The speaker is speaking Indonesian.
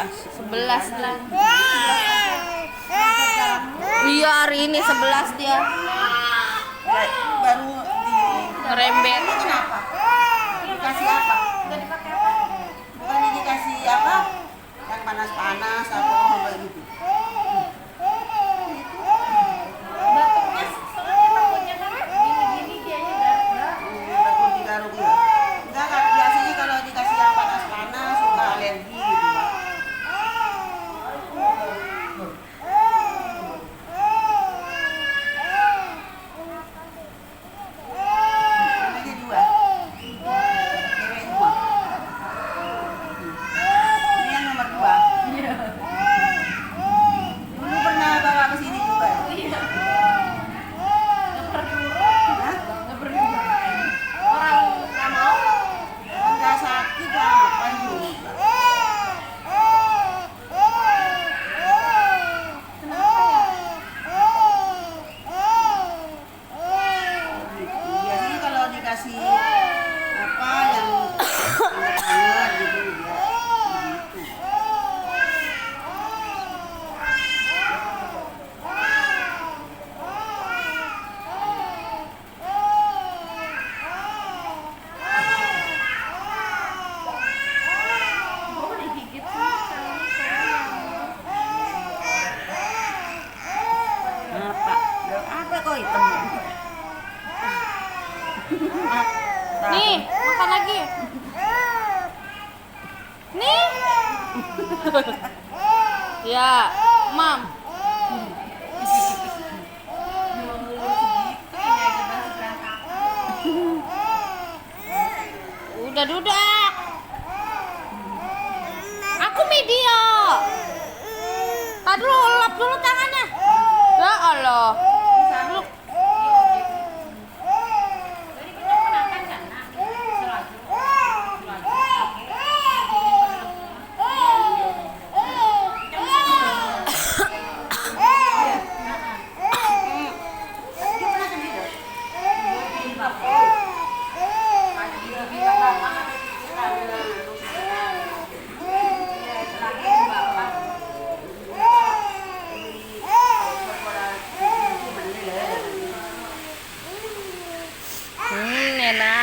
11 lah. Iya, hari ini 11 dia. Baru Ngerembet. ini kenapa? Dikasih apa? Bukannya dikasih apa? Yang panas-panas atau apa gitu? Batuknya soalnya takutnya kan gini-gini dianya garuk-garuk. Takut digaruk ya? Enggak kan, biasanya kalau dikasih yang panas-panas suka alergi gitu Pak. Anaknya dua. Cewek dua. Ini yang nomor dua. Dulu pernah bawa ke sini juga. Iya. Nggak pernah Hah? nggak pernah orang nggak mau. Enggak sakit apa juga. Biasanya kalau dikasih apa yang hangat gitu dia begitu. Mau digigit sih Apa? Apa kok hitam? Nih, makan lagi. Nih. Ya, Mam. Udah dudak. Aku media. Tadi dulu lap dulu tangannya. Ya Allah. Lu Jadi kita makan kan nak selalu Dia pernah sendiri. enak.